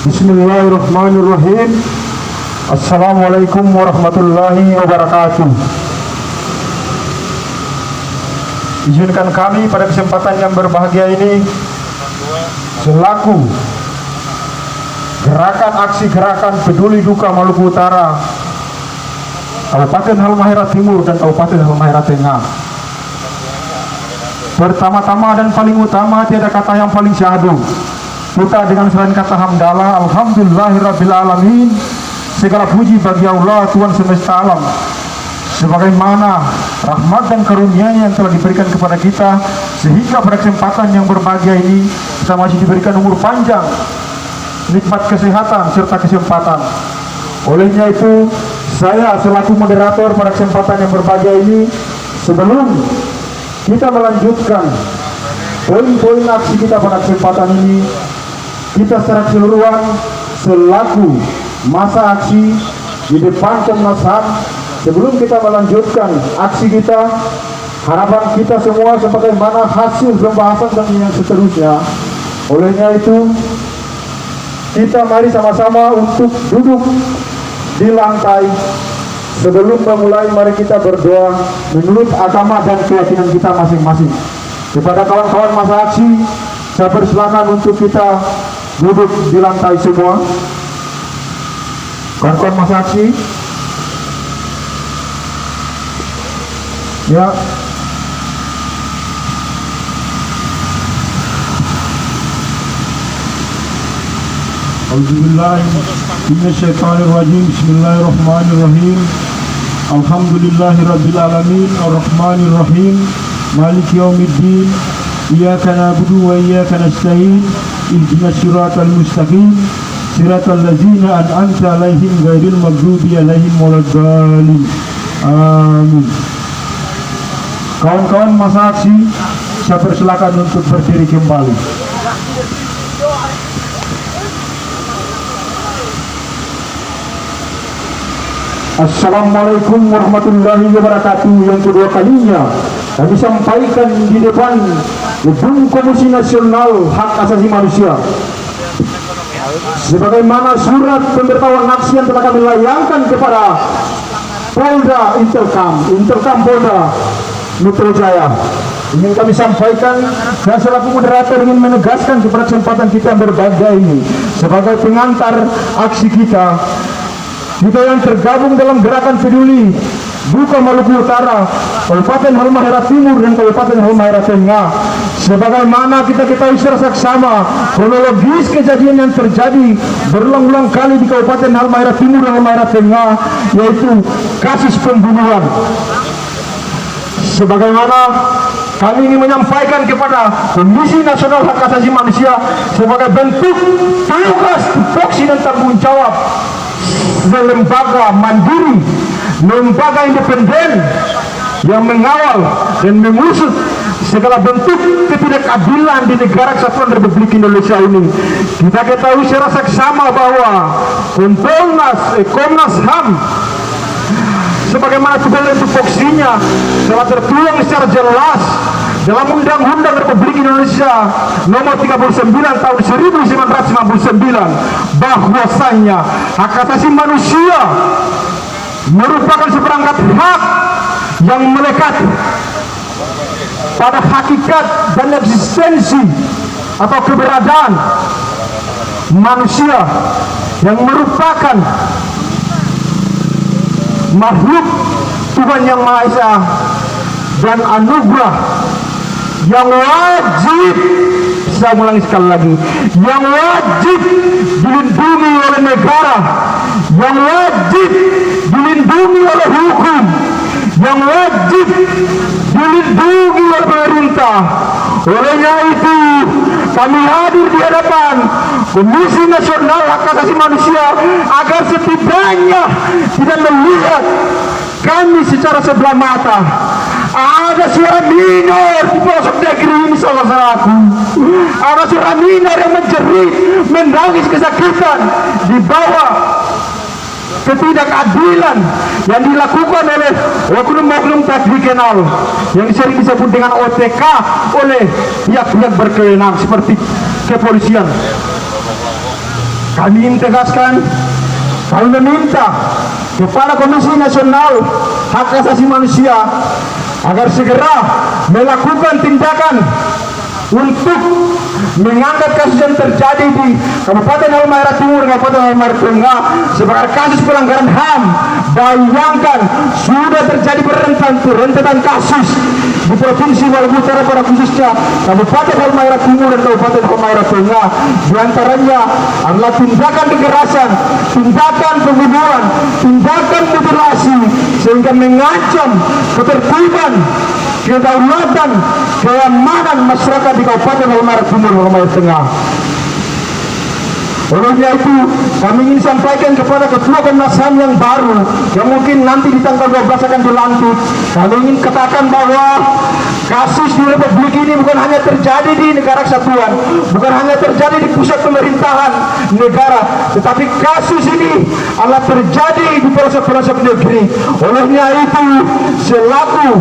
Bismillahirrahmanirrahim. Assalamualaikum warahmatullahi wabarakatuh. Izinkan kami pada kesempatan yang berbahagia ini selaku gerakan peduli duka Maluku Utara, Kabupaten Halmahera Timur dan Kabupaten Halmahera Tengah. Pertama-tama dan paling utama, tiada kata yang paling syahdu kita dengan selain kata hamdalah. Alhamdulillahirabbil alamin. Segala puji bagi Allah Tuhan semesta alam, sebagaimana rahmat dan karunia-Nya yang telah diberikan kepada kita, sehingga pada kesempatan yang berbahagia ini kita masih diberikan umur panjang, nikmat kesehatan serta kesempatan. Olehnya itu, saya selaku moderator pada kesempatan yang berbahagia ini, sebelum kita melanjutkan poin-poin aksi kita pada kesempatan ini, kita secara keseluruhan selaku masa aksi di depan Komnas HAM, sebelum kita melanjutkan aksi kita, harapan kita semua sebagaimana hasil pembahasan dan yang seterusnya. Olehnya itu, kita mari sama-sama untuk duduk di lantai. Sebelum memulai, mari kita berdoa menurut agama dan keyakinan kita masing-masing. Kepada kawan-kawan masa aksi, saya persilakan untuk kita duduk di lantai semua. Kawan-kawan masa aksi, ya. Auzubillahi minasyaitonirrajim. Bismillahirrahmanirrahim. Alhamdulillahirabbil alamin arrahmanirrahim maliki yaumiddin. Iyyaka na'budu wa iyyaka nasta'in. Ihdinas siratal mustaqim. Siratal ladzina an'amta 'alaihim ghairil maghdubi 'alaihim waladdallin. Amin. Kawan-kawan masa aksi, saya persilakan untuk berdiri kembali. Assalamualaikum warahmatullahi wabarakatuh. Yang kedua kalinya kami sampaikan di depan Gedung Komisi Nasional Hak Asasi Manusia, sebagaimana surat pemberitahuan aksi yang telah kami layangkan kepada Polda Intelkam Polda Metro Jaya. Ingin kami sampaikan, saya selaku moderator ingin menegaskan kepada kesempatan kita yang berbahagia ini, sebagai pengantar aksi kita yang tergabung dalam gerakan peduli duka Maluku Utara, Kabupaten Halmahera Timur dan Kabupaten Halmahera Tengah. Sebagaimana kita ketahui secara saksama kronologis kejadian yang terjadi berulang-ulang kali di Kabupaten Halmahera Timur dan Halmahera Tengah, yaitu kasus pembunuhan. Sebagaimana kami ingin menyampaikan kepada Komisi Nasional Hak Asasi Manusia sebagai bentuk tugas, tupoksi dan tanggung jawab lembaga mandiri, lembaga independen yang mengawal dan mengusut segala bentuk ketidakadilan di negara kesatuan Republik Indonesia ini. Kita ketahui secara saksama bahwa Komnas HAM sebagaimana tugas dan tupoksinya telah tertuang secara jelas dalam Undang-Undang Republik Indonesia Nomor 39 Tahun 1999, bahwasanya hak asasi manusia merupakan seperangkat hak yang melekat pada hakikat dan eksistensi atau keberadaan manusia, yang merupakan makhluk Tuhan Yang Maha Esa dan anugerah yang wajib, saya ulangi sekali lagi, yang wajib dilindungi oleh negara, yang wajib dilindungi oleh hukum, yang wajib dilindungi oleh pemerintah. Olehnya itu, kami hadir di hadapan Komisi Nasional Hak Asasi Manusia agar setidaknya tidak melihat kami secara sebelah mata. Ada suara minor di pelosok negeri ini, saudaraku. Ada suara minor yang menjerit, menangis kesakitan di bawah ketidakadilan yang dilakukan oleh oknum-oknum tak dikenal, yang sering disebut dengan OTK oleh pihak-pihak berkewenang seperti kepolisian. kami ingin tegaskan, kami meminta kepada Komisi Nasional Hak Asasi Manusia agar segera melakukan tindakan untuk mengangkat kasus yang terjadi di Kabupaten Halmahera Timur dan Kabupaten Halmahera Tengah sebagai kasus pelanggaran HAM. Bayangkan sudah terjadi rentetan kasus di Provinsi Maluku Utara, pada khususnya Kabupaten Halmahera Timur dan Kabupaten Halmahera Tengah. Di antaranya adalah tindakan kekerasan, tindakan pembunuhan, tindakan mutilasi sehingga mengancam ketertiban, kedaulatan, keamanan masyarakat di Kabupaten Halmahera Timur dan Halmahera Tengah. Olehnya itu, kami ingin sampaikan kepada Ketua Komnas HAM yang baru, yang mungkin nanti di tanggal 12 akan dilantik. Kami ingin katakan bahwa kasus di Republik ini bukan hanya terjadi di negara kesatuan, bukan hanya terjadi di pusat pemerintahan negara, tetapi kasus ini adalah terjadi di pelosok-pelosok negeri. Olehnya itu, selaku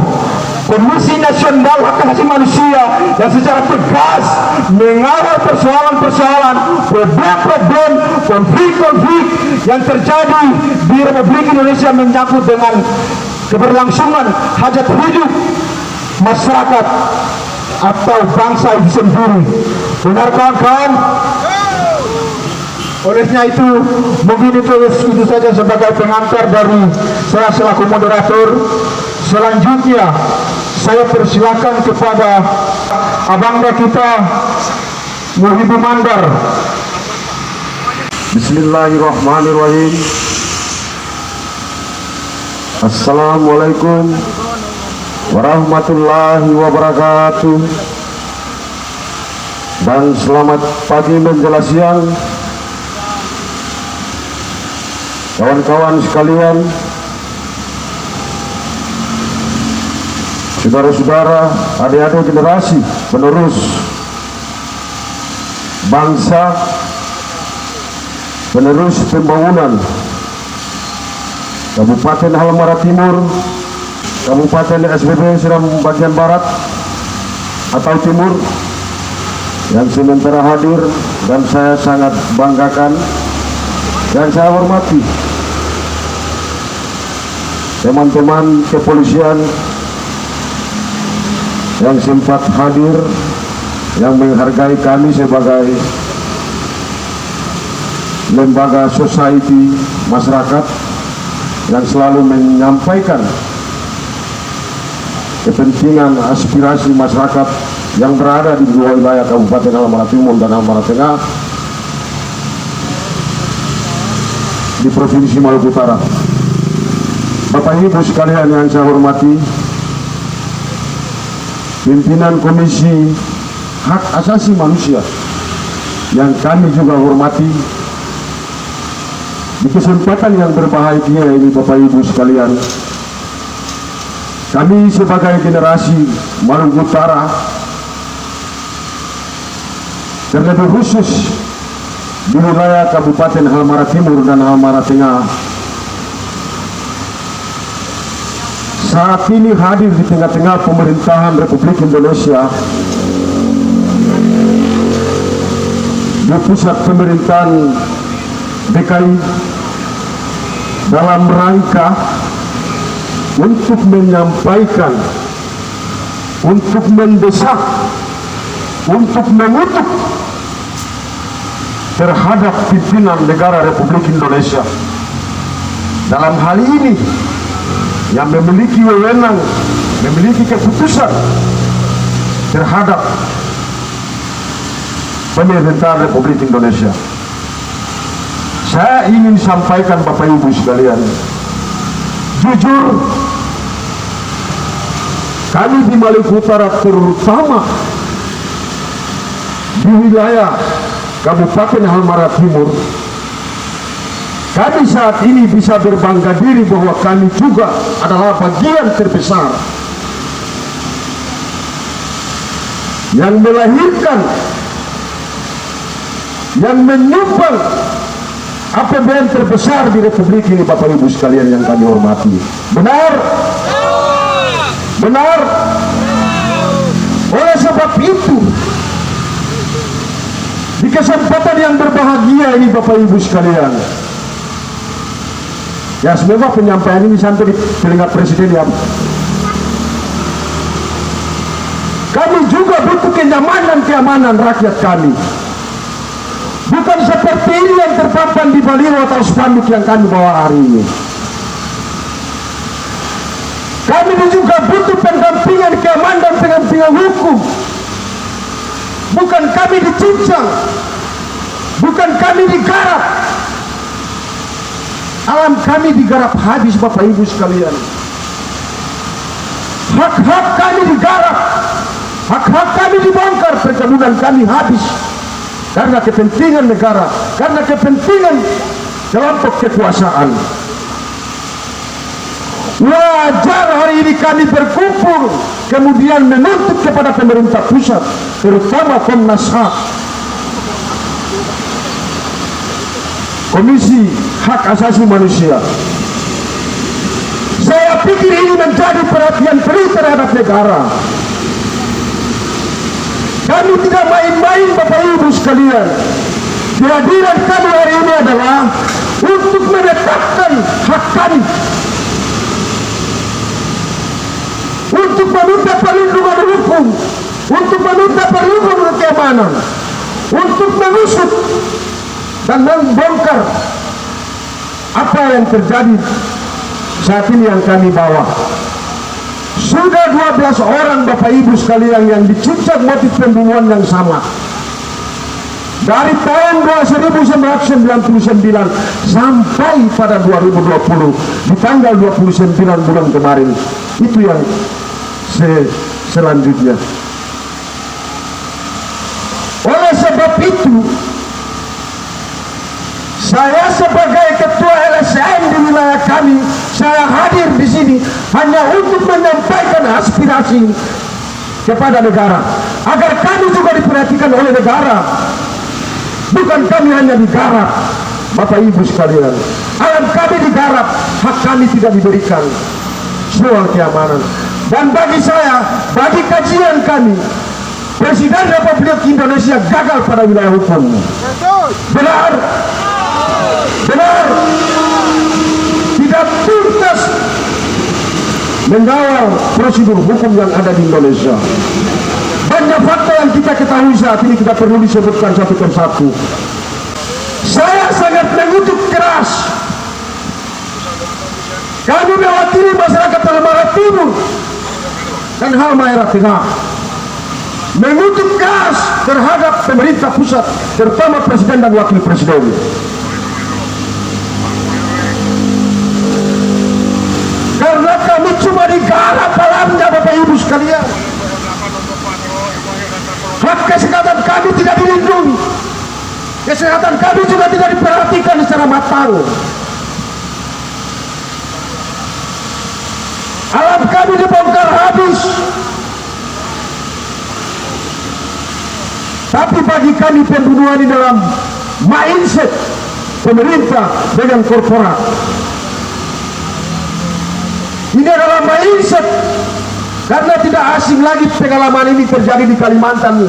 Komisi Nasional Hak Asasi Manusia yang secara tegas mengawal persoalan-persoalan, problem-problem, konflik-konflik yang terjadi di Republik Indonesia menyangkut dengan keberlangsungan hajat hidup masyarakat atau bangsa itu sendiri. Benar kawan-kawan? Olehnya itu, mungkin itu saja sebagai pengantar dari saya selaku moderator. Selanjutnya saya persilakan kepada abangga kita Muhibur Mandar. Bismillahirrahmanirrahim. Assalamualaikum warahmatullahi wabarakatuh. Dan selamat pagi menjelang siang kawan-kawan sekalian, saudara-saudara, adik-adik generasi penerus bangsa, penerus pembangunan Kabupaten Halmahera Timur, Kabupaten SBB Seram bagian barat atau timur yang sementara hadir, dan saya sangat banggakan dan saya hormati teman-teman kepolisian yang sempat hadir, yang menghargai kami sebagai lembaga society masyarakat yang selalu menyampaikan kepentingan aspirasi masyarakat yang berada di dua wilayah Kabupaten Halmahera Timur dan Halmahera Tengah di Provinsi Maluku Utara. Bapak Ibu sekalian yang saya hormati, pimpinan Komisi Hak Asasi Manusia yang kami juga hormati, di kesempatan yang berbahagia ini Bapak Ibu sekalian, kami sebagai generasi Maluku Utara, terlebih khusus di wilayah Kabupaten Halmahera Timur dan Halmahera Tengah, saat ini hadir di tengah-tengah pemerintahan Republik Indonesia, di pusat pemerintahan DKI, dalam rangka untuk menyampaikan, untuk mendesak, untuk mengutuk terhadap pimpinan negara Republik Indonesia dalam hal ini yang memiliki wewenang, memiliki keputusan terhadap pemerintahan Republik Indonesia. Saya ingin sampaikan Bapak Ibu sekalian, jujur kami di Maluku Utara, terutama di wilayah Kabupaten Halmahera Timur, kami saat ini bisa berbangga diri bahwa kami juga adalah bagian terbesar yang melahirkan, yang menyumbang APBN terbesar di Republik ini, Bapak Ibu sekalian yang kami hormati. Benar? Benar? Oleh sebab itu, di kesempatan yang berbahagia ini Bapak Ibu sekalian, ya semoga penyampaian ini sampai di telinga Presiden ya. Kami juga butuh keamanan rakyat kami. Bukan seperti ini yang terpampang di baliho atau spanduk yang kami bawa hari ini. Kami juga butuh pendampingan keamanan dan pendampingan hukum. Bukan kami dicincang, bukan kami digarap. Alam kami digarap habis Bapak Ibu sekalian. Hak-hak kami digarap, hak-hak kami dibongkar, perkebunan kami habis karena kepentingan negara, karena kepentingan kelompok kekuasaan. Wajar hari ini kami berkumpul kemudian menuntut kepada pemerintah pusat, terutama Komnas HAM, Komisi Hak Asasi Manusia. Saya pikir ini menjadi perhatian penuh terhadap negara. Kami tidak main-main Bapak Ibu sekalian. Kehadiran kami hari ini adalah untuk menetapkan hak kami, untuk meminta perlindungan hukum, untuk meminta perlindungan keamanan, untuk mengusut dan membongkar apa yang terjadi saat ini yang kami bawa. Sudah 12 orang Bapak Ibu sekalian yang dicincang motif pembunuhan yang sama. Dari tahun 1999 sampai pada 2020 di tanggal 29 bulan kemarin. Itu yang selanjutnya. Oleh sebab itu, saya sebagai ketua LSM di wilayah kami, saya hadir di sini hanya untuk menyampaikan aspirasi kepada negara agar kami juga diperhatikan oleh negara. Bukan kami hanya digarap Bapak Ibu sekalian, alam kami digarap, hak kami tidak diberikan soal keamanan. Dan bagi saya, bagi kajian kami, Presiden Republik Indonesia gagal pada wilayah hukum. Benar, benar, tidak tuntas mengawal prosedur hukum yang ada di Indonesia. Banyak fakta yang kita ketahui saat ini tidak perlu disebutkan satu persatu. Saya sangat mengutuk keras. Kami mewakili masyarakat Halmahera Timur dan Halmahera Tengah, mengutuk keras terhadap pemerintah pusat, terutama Presiden dan Wakil Presiden. Karena kami cuma digarap alamnya Bapak Ibu sekalian. Hak kesehatan kami tidak dilindungi, kesehatan kami juga tidak diperhatikan secara matang. Alam kami dibongkar habis. Tapi bagi kami pembunuhan di dalam mindset pemerintah dengan korporat. Ini adalah mindset, karena tidak asing lagi pengalaman ini terjadi di Kalimantan.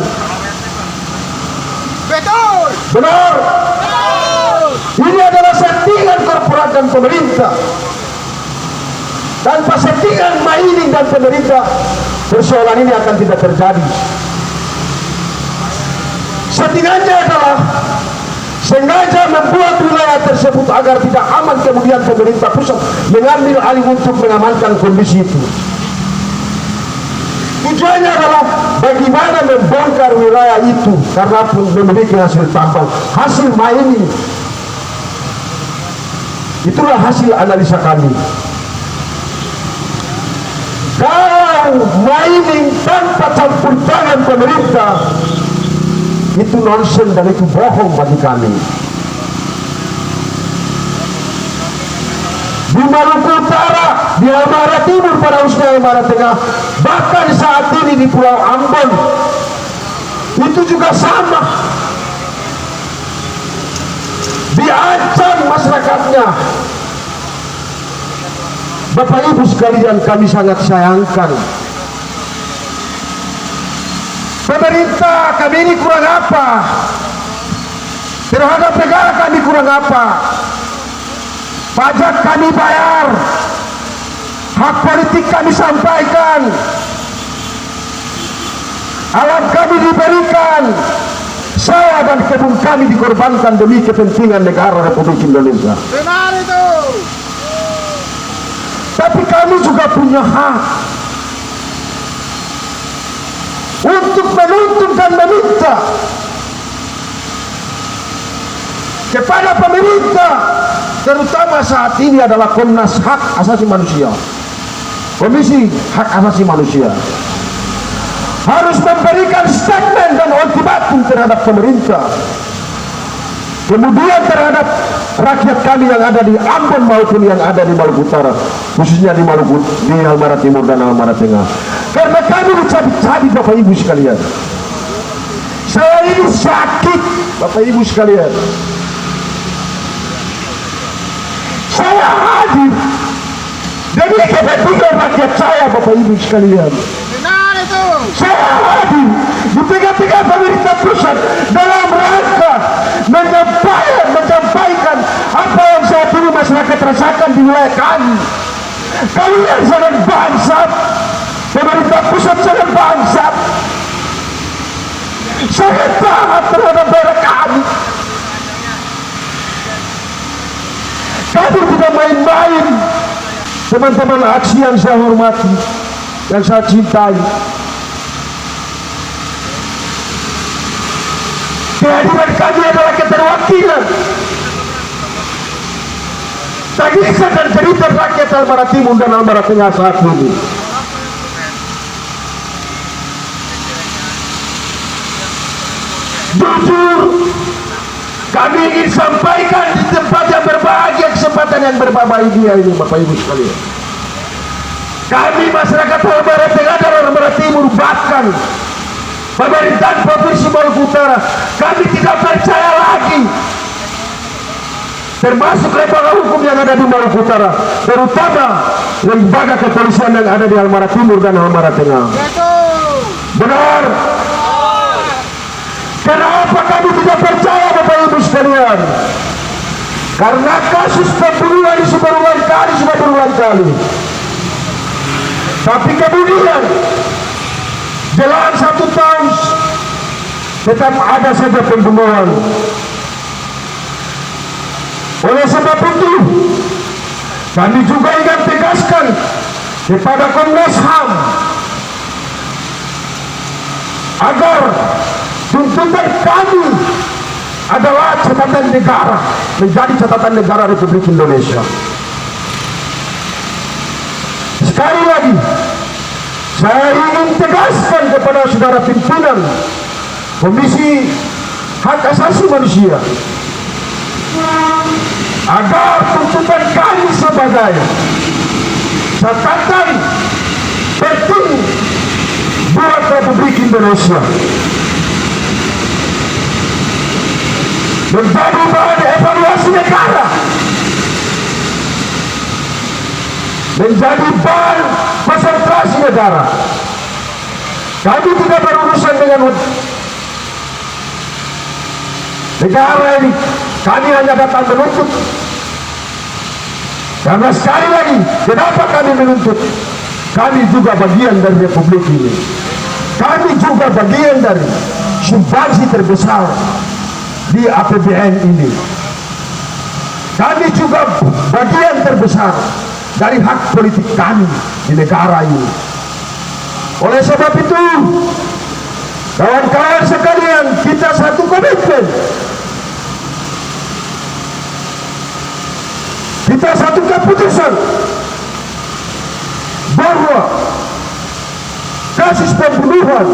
Betul. Benar. Ini adalah settingan korporat dan pemerintah. Tanpa settingan mining dan pemerintah, persoalan ini akan tidak terjadi. Settingannya adalah sengaja membuat wilayah tersebut agar tidak aman, kemudian pemerintah pusat mengambil alih untuk mengamankan kondisi itu. Tujuannya adalah bagaimana membongkar wilayah itu karena memiliki hasil tambang, hasil mining. Itulah hasil analisa kami. Kalau mining tanpa campur tangan pemerintah, itu nonsen dan itu bohong bagi kami. Di Maluku Utara, di Halmahera Timur, pada khususnya Halmahera Tengah, bahkan saat ini di Pulau Ambon, itu juga sama. Diancam masyarakatnya. Bapak Ibu sekalian, kami sangat sayangkan. Pemerintah kami ini kurang apa? Terhadap negara kami kurang apa? Pajak kami bayar, hak politik kami sampaikan, alat kami diberikan, sawah dan kebun kami dikorbankan demi kepentingan negara Republik Indonesia. Benar itu. Tapi kami juga punya hak untuk menuntut dan meminta kepada pemerintah, terutama saat ini adalah Komnas Hak Asasi Manusia, Komisi Hak Asasi Manusia, harus memberikan statement dan ultimatum terhadap pemerintah, kemudian terhadap rakyat kami yang ada di Ambon maupun yang ada di Maluku Utara, khususnya di Maluku, di Halmara Timur dan Halmara Tengah. Karena kami dicabik-cabik Bapak Ibu sekalian. Saya ini sakit Bapak Ibu sekalian. Saya hadir demi kepentingan rakyat saya Bapak Ibu sekalian. Benar itu. Saya hadir di tengah-tengah pemerintah pusat dalam rangka menyampaikan apa yang saat ini masyarakat rasakan di wilayah kami. Kalian sangat bangsat, pemerintah pusat sangat bangsat, sangat taat terhadap daerah kami. Kami tidak main-main. Teman-teman aksi yang saya hormati, yang saya cintai, kehadiran kami adalah keterwakilan tangisan dan cerita rakyat Halmara Timur dan Halmara Tengah saat ini. Jujur, kami ingin sampaikan di tempat yang berbahagia, kesempatan yang berbahagia ini Bapak Ibu sekalian. Kami masyarakat Halmara Tengah dan Halmara Timur, bahkan pemerintahan Provinsi Maluku Utara, kami tidak percaya lagi, termasuk lembaga hukum yang ada di Maluku Utara, terutama lembaga kepolisian yang ada di Halmara Timur dan Halmara Tengah. Benar. Kenapa kami tidak percaya Bapak Ibu sekalian? Karena kasus pembunuhan sudah berulang kali. Tapi kemudian jelang 1 tahun tetap ada saja pembunuhan. Oleh sebab itu, kami juga ingin tegaskan kepada Komnas HAM agar tuntutan kami adalah catatan negara, menjadi catatan negara Republik Indonesia. Sekali lagi, saya ingin tegaskan kepada saudara pimpinan Komisi Hak Asasi Manusia agar tuntutan kami sebagai catatan penting buat Republik Indonesia menjadi bahan evaluasi negara, menjadi bahan konsentrasi negara. Kami tidak berurusan dengan negara ini, kami hanya datang menuntut. Karena sekali lagi, kenapa kami menuntut? Kami juga bagian dari Republik ini, kami juga bagian dari sumbangsi terbesar di APBN ini, kami juga bagian terbesar dari hak politik kami di negara ini. Oleh sebab itu, kawan-kawan sekalian, kita satu komitmen, kita satu keputusan bahwa kasus pembunuhan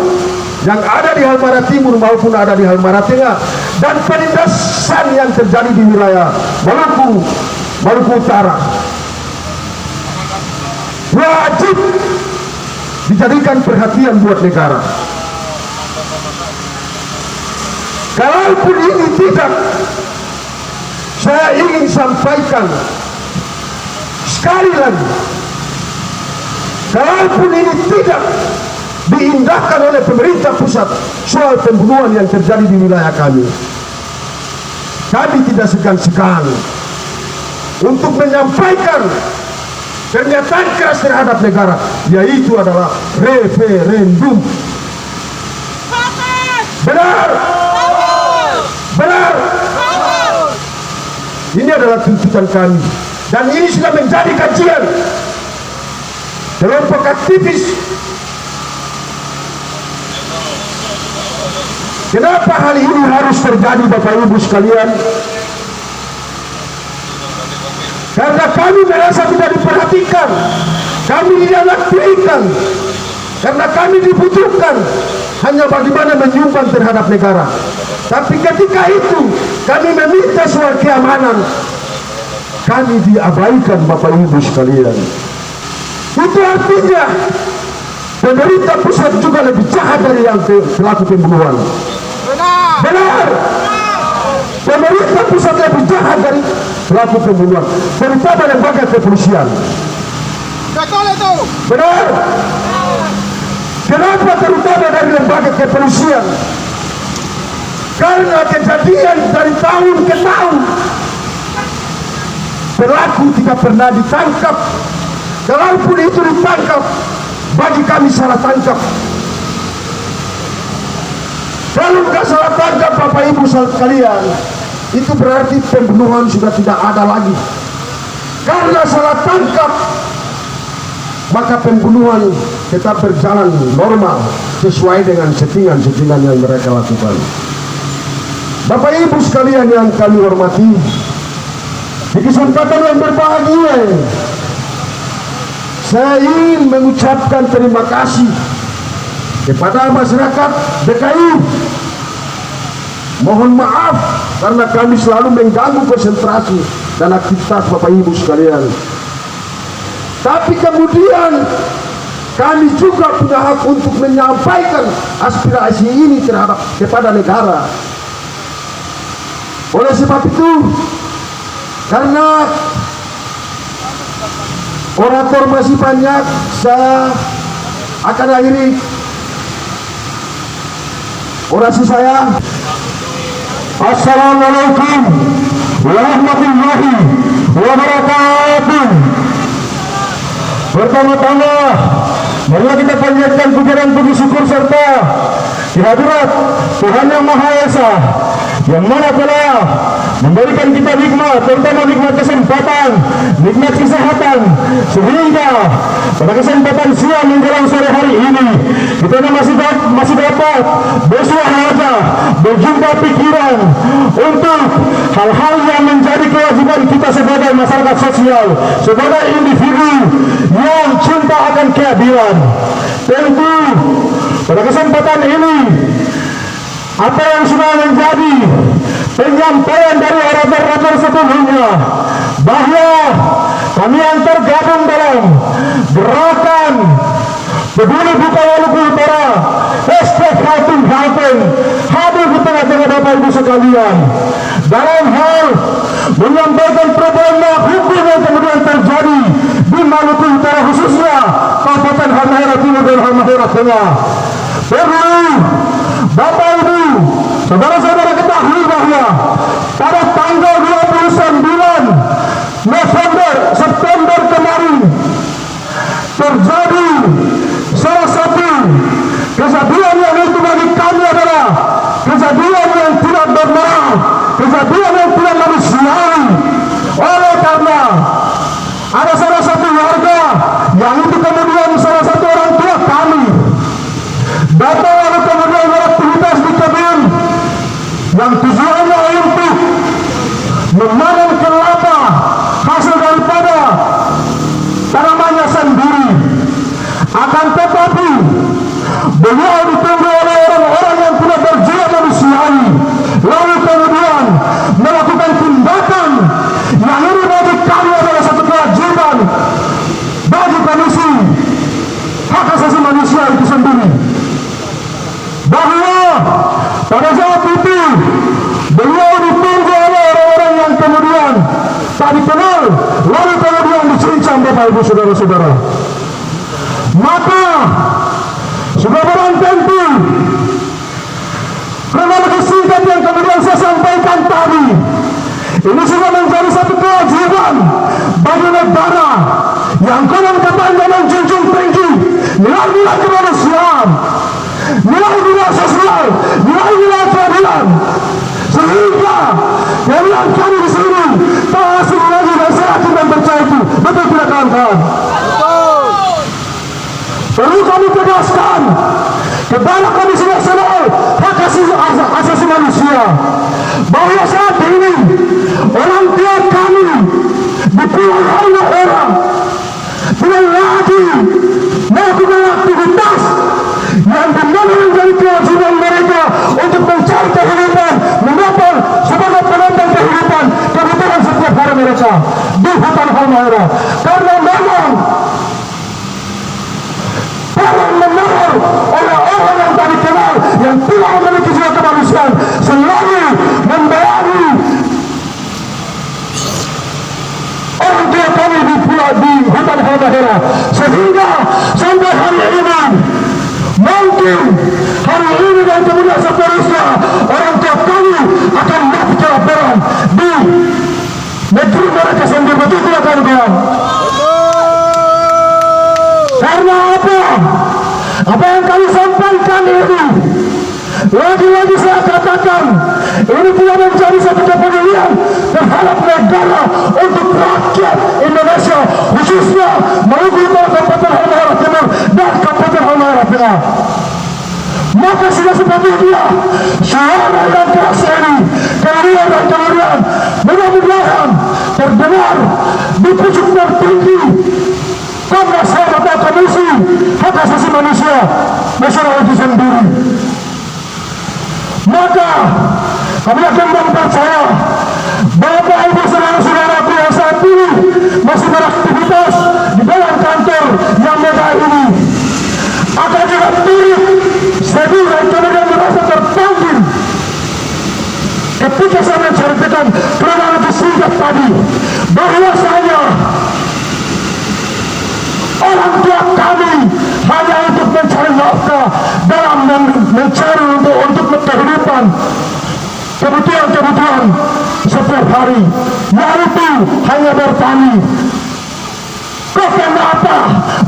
yang ada di Halmara Timur maupun ada di Halmara Tengah dan penindasan yang terjadi di wilayah Maluku Utara wajib dijadikan perhatian buat negara. Kalaupun ini tidak, saya ingin sampaikan sekali lagi, kalaupun ini tidak diindahkan oleh pemerintah pusat soal pembunuhan yang terjadi di wilayah kami, kami tidak segan-segan untuk menyampaikan pernyataan keras terhadap negara, yaitu adalah referendum. Benar, benar. Ini adalah tuntutan kami, dan ini sudah menjadi kajian kelompok aktivis. Kenapa hal ini harus terjadi, Bapak Ibu sekalian? Karena kami merasa tidak diperhatikan, kami tidak diberikan, karena kami dibutuhkan hanya bagaimana menyumbang terhadap negara. Tapi ketika itu kami meminta soal keamanan, kami diabaikan, Bapak Ibu sekalian. Itu artinya pemerintah pusat juga lebih jahat dari yang pelaku pembunuhan. Benar. Pemerintah pusat lebih jahat dari pelaku pembunuhan, terutama lembaga kepolisian. Betul itu. Benar. Kenapa terutama dari lembaga kepolisian? Karena kejadian dari tahun ke tahun pelaku tidak pernah ditangkap. Kalaupun itu ditangkap, bagi kami salah tangkap. Kalau nggak salah tangkap, Bapak Ibu sekalian, itu berarti pembunuhan sudah tidak ada lagi. Karena salah tangkap, maka pembunuhan tetap berjalan normal sesuai dengan settingan-settingan yang mereka lakukan. Bapak Ibu sekalian yang kami hormati, di kesempatan yang berbahagia, saya ingin mengucapkan terima kasih kepada masyarakat DKI. Mohon maaf karena kami selalu mengganggu konsentrasi dan aktivitas Bapak Ibu sekalian. Tapi kemudian kami juga punya hak untuk menyampaikan aspirasi ini kepada negara. Oleh sebab itu, karena orator masih banyak, saya akan akhiri orasi saya. Assalamualaikum warahmatullahi wabarakatuh. Pertama-tama, marilah kita panjatkan pujian puji syukur serta kehadirat Tuhan Yang Maha Esa, yang mana telah memberikan kita nikmat, terutama nikmat kesempatan, nikmat kesehatan, sehingga pada kesempatan siang menjelang sore hari ini kita masih dapat bersuah wajah, berjumpa pikiran untuk hal-hal yang menjadi kewajiban kita sebagai masyarakat sosial, sebagai individu yang cinta akan keadilan. Tentu pada kesempatan ini apa yang sudah menjadi penyampaian dari orator-orator sebelumnya, bahwa kami yang tergabung dalam gerakan Peduli Buka Maluku Utara, #HatimHatim, hadir di tengah-tengah Bapak Ibu sekalian dalam hal menyampaikan problema hukum yang kemudian terjadi di Maluku Utara, khususnya Kabupaten Halmahera Timur dan Halmahera Tengah. Perlu Bapak Ibu, saudara-saudara ketahui bahwa pada tanggal 29 September kemarin terjadi salah satu kejadian yang itu bagi kami adalah kejadian yang tidak normal, kejadian yang tidak manusiawi. Oleh karena ada salah satu warga yang itu kemudian salah satu orang tua kami datang lalu kemudian beraktivitas di kebun yang tujuannya untuk memanen kelapa hasil daripada tanamannya sendiri. Akan tetapi beliau ditunggu oleh orang-orang yang tidak berjiwa manusiawi, lalu kemudian melakukan tindakan yang ini bagi kami adalah satu kewajiban bagi Komisi Hak Asasi Manusia itu sendiri, bahwa pada saat itu beliau ditunggu oleh orang-orang yang kemudian tak dikenal, lalu kemudian dicincang, Bapak Ibu saudara-saudara. Maka sudah barang tentu kronologi singkat yang kemudian saya sampaikan tadi, Ini sudah menjadi satu kewajiban bagi negara yang konon katanya menjunjung tinggi nilai-nilai kemanusiaan, nilai-nilai sosial, nilai-nilai keadilan, sehingga yang kami di sini tak asing lagi dan saya yakin dan percaya itu betul tidak kawan-kawan? Perlu kami tegaskan kepada Komisi Nasional Hak Asasi Manusia bahwa saat ini orang tua kami dipulih oleh orang tidak lagi melakukan aktivitas yang benar menjadi kewajiban mereka untuk mencari kehidupan, mendapat sebagai penentang kehidupan kebutuhan setiap hari mereka di hutan Halmahera. Karena memang orang menurut oleh orang yang tadi kenal yang tidak memiliki jiwa kemanusiaan selalu membayari orang tua kami di hutan Halmahera, sehingga sampai hari ini mungkin hari ini dan kemudian seterusnya orang tua kami akan dapat laporan di negeri mereka sendiri. Betul tidak kawan-kawan? Karena apa? Apa yang kami sampaikan ini lagi-lagi saya katakan ini tidak menjadi satu kepedulian terhadap negara untuk rakyat Indonesia, khususnya Maluku Utara, Kabupaten Halmahera Timur dan Kabupaten Halmahera Tengah. Maka sudah sepatutnya suara yang keras ini kemudian dan kemudian mudah-mudahan terdengar di pucuk tertinggi Komnas HAM atau Komisi Hak Asasi Manusia nasional itu sendiri. Maka kami akan percaya Bapak Ibu saudara-saudaraku yang saat ini masih beraktivitas di dalam kantor yang megah ini akan juga turut sedih dan kemudian merasa terpanggil ketika saya menceritakan kronologi singkat tadi bahwasanya orang tua kami hanya untuk mencari nafkah dalam mencari untuk kehidupan kebutuhan setiap hari, yaitu hanya bertani. Kok kenapa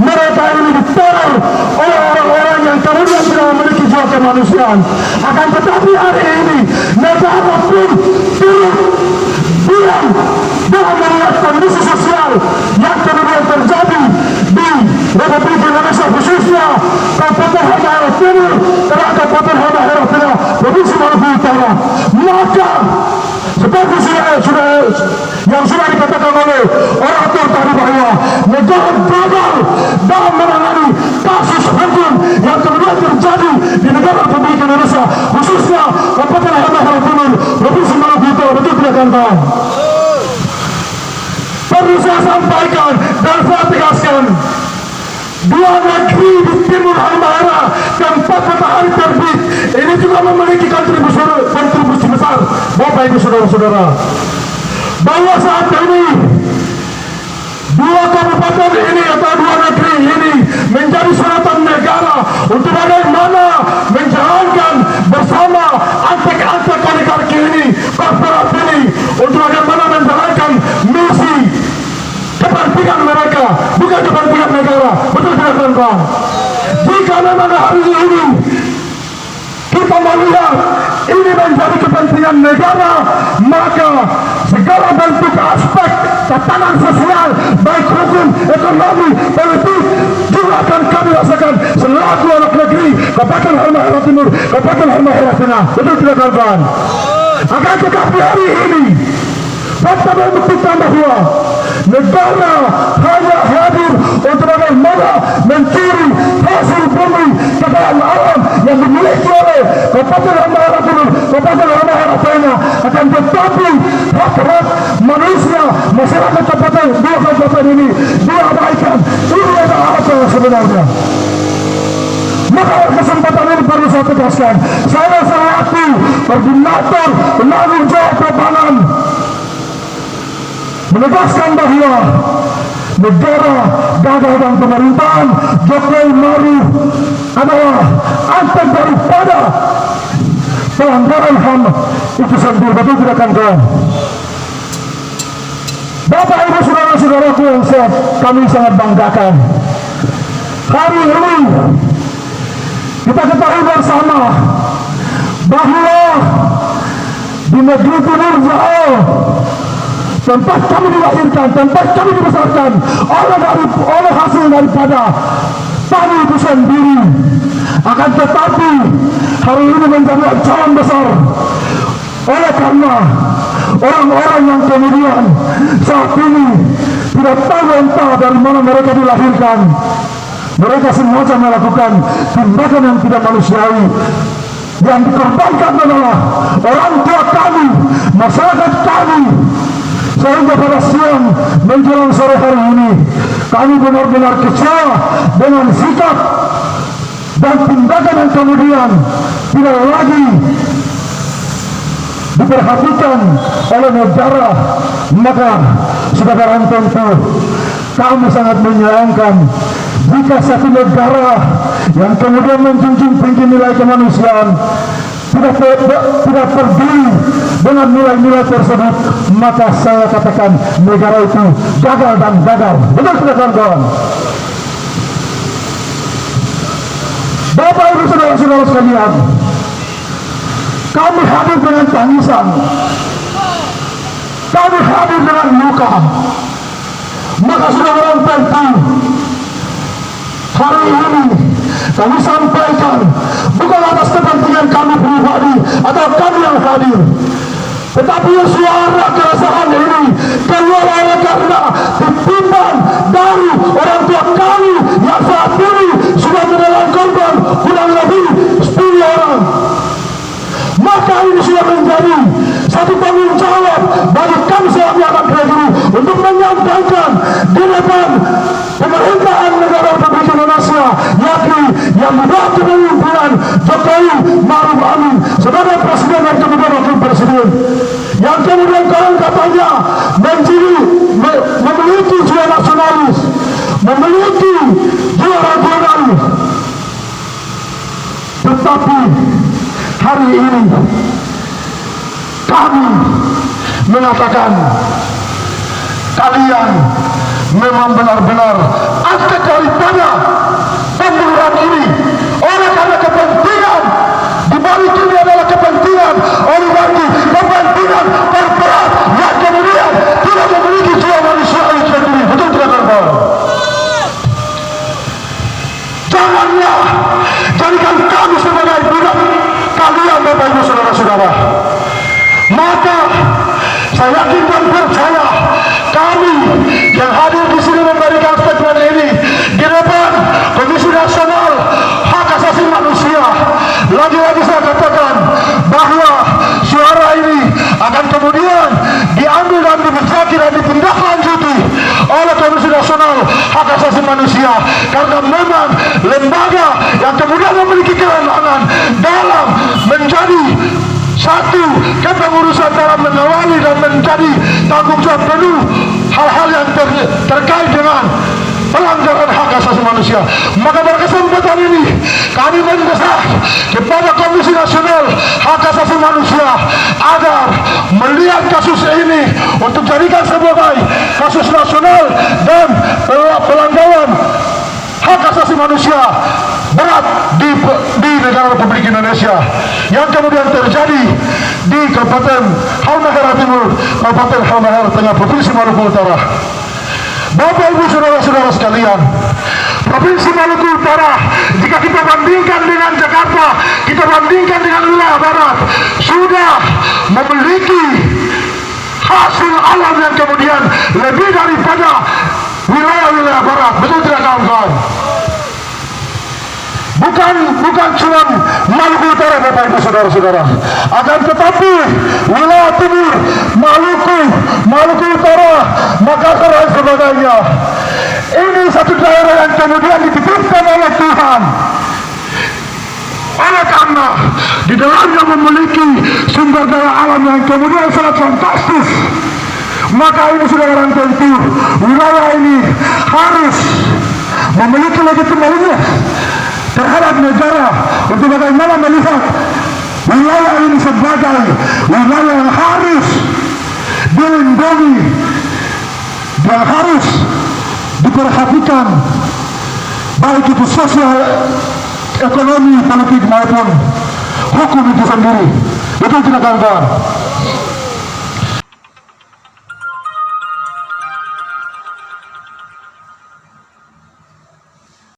mereka ini diteror oleh orang-orang yang kemudian tidak memiliki jiwa kemanusiaan? Akan tetapi hari ini negara pun turut diam dalam melihat kondisi sosial yang kemudian terjadi di Republik Indonesia, khususnya Kabupaten Halmahera Timur dan Kabupaten Halmahera Tengah, Provinsi Maluku Utara. Maka seperti yang sudah dikatakan oleh orator tadi bahwa negara gagal dalam menangani kasus hukum yang kemudian terjadi di negara Republik Indonesia, khususnya Kabupaten Halmahera Timur, Provinsi Maluku Utara. Betul tidak kawan-kawan? Perlu saya sampaikan dan saya tegaskan, dua negeri di timur Halmahera tempat matahari terbit ini juga memiliki kontribusi besar, Bapak Ibu saudara-saudara, bahwa saat ini dua kabupaten ini atau dua negeri ini menjadi sorotan negara untuk bagaimana menjalankan bersama antek-antek oligarki ini, korporat ini, untuk bagaimana menjalankan misi kepentingan mereka, bukan kepentingan negara. Betul tidak kawan-kawan? Jika memang hari ini kita melihat ini menjadi kepentingan negara, maka segala bentuk aspek tatanan sosial, baik hukum, ekonomi, politik, juga akan kami rasakan selaku anak negeri Kabupaten Halmahera Timur, Kabupaten Halmahera Tengah. Betul tidak kawan-kawan? Akan tetapi hari ini fakta membuktikan bahwa negara hanya hadir untuk bagaimana mencuri hasil bumi kekayaan alam yang dimiliki oleh Kabupaten Halmahera Timur, Kabupaten Halmahera Tengah. Akan tetapi hak-hak manusia masyarakat kabupaten dua kabupaten ini diabaikan. Ini adalah apa yang sebenarnya. Maka kesempatan ini perlu saya tegaskan, saya selaku koordinator penanggung jawab Bapanan menegaskan bahwa negara gagal dan pemerintahan Jokowi Maruf adalah antek daripada pelanggaran HAM itu sendiri. Betul tidak kawan-kawan? Bapak Ibu saudara-saudaraku yang kami sangat banggakan, hari ini kita ketahui bersama bahwa di negeri timur jauh tempat kami dilahirkan, tempat kami dibesarkan oleh hasil daripada kami itu sendiri, akan tetapi hari ini menjadi ancaman besar oleh karena orang-orang yang kemudian saat ini tidak tahu entah dari mana mereka dilahirkan. Mereka sengaja melakukan tindakan yang tidak manusiawi. Yang dikorbankan adalah orang tua kami, masyarakat kami. Sehingga pada siang menjelang sore hari ini kami benar-benar kecewa dengan sikap dan tindakan yang kemudian tidak lagi diperhatikan oleh negara. Maka sudah barang tentu kami sangat menyayangkan jika satu negara yang kemudian menjunjung tinggi nilai kemanusiaan tidak peduli dengan nilai-nilai tersebut, maka saya katakan negara itu gagal dan gagal. Betul tidak kawan-kawan? Bapak Ibu saudara-saudara sekalian, kami hadir dengan tangisan, kami hadir dengan luka. Maka sudah barang tentu hari ini kami sampaikan bukan atas kepentingan kami pribadi atau kami yang hadir, tetapi suara keresahan ini keluar oleh karena titipan dari orang tua kami yang saat ini sudah menelan korban kurang lebih 10 orang. Maka ini sudah menjadi satu tanggung jawab bagi kami selaku anak negeri untuk menyampaikan di depan pemerintahan negara Republik Indonesia, yakni yang bawah kepemimpinan Jokowi Maruf Amin sebagai presiden dan kemudian wakil presiden, yang kemudian konon katanya memiliki jiwa nasionalis, memiliki jiwa regionalis. Tetapi hari ini kami mengatakan kalian memang benar-benar aktif daripada pembunuhan ini oleh karena kepentingan di balik ini adalah kepentingan oligarki, kepentingan terberat yang kemudian tidak memiliki jiwa manusia itu sendiri. Betul tidak kawan? Janganlah jadikan kami sebagai budak kalian, Bapak Ibu saudara-saudara. Maka saya yakin dan percaya kami yang hadir di sini memberikan statement ini di depan Komisi Nasional Hak Asasi Manusia. Lagi-lagi saya katakan bahwa suara ini akan kemudian diambil dan dibesarkan dan ditindaklanjuti oleh Komisi Nasional Hak Asasi Manusia, karena memang lembaga yang kemudian memiliki kewenangan dalam menjadi satu kepengurusan dalam mengawali dan menjadi tanggung jawab penuh hal-hal yang terkait dengan pelanggaran hak asasi manusia. Maka pada kesempatan ini kami mendesak kepada Komisi Nasional Hak Asasi Manusia agar melihat kasus ini untuk jadikan sebagai kasus nasional dan pelanggaran hak asasi manusia berat di negara Republik Indonesia yang kemudian terjadi di Kabupaten Halmahera Timur, Kabupaten Halmahera Tengah, Provinsi Maluku Utara. Bapak Ibu saudara-saudara sekalian, Provinsi Maluku Utara jika kita bandingkan dengan Jakarta, kita bandingkan dengan wilayah barat, sudah memiliki hasil alam yang kemudian lebih daripada wilayah-wilayah barat. Betul tidak kawan-kawan? Bukan cuma Maluku Utara, Bapak Ibu saudara-saudara, akan tetapi wilayah timur, Maluku Utara, Makassar dan sebagainya. Ini satu daerah yang kemudian dititipkan oleh Tuhan. Oleh karena di dalamnya memiliki sumber daya alam yang kemudian sangat fantastis, maka ini sudah barang tentu wilayah ini harus memiliki legitimasinya terhadap negara untuk bagaimana melihat wilayah ini sebagai wilayah yang harus dilindungi yang harus diperhatikan, baik itu sosial, ekonomi, politik maupun hukum itu sendiri. Betul tidak kawan-kawan?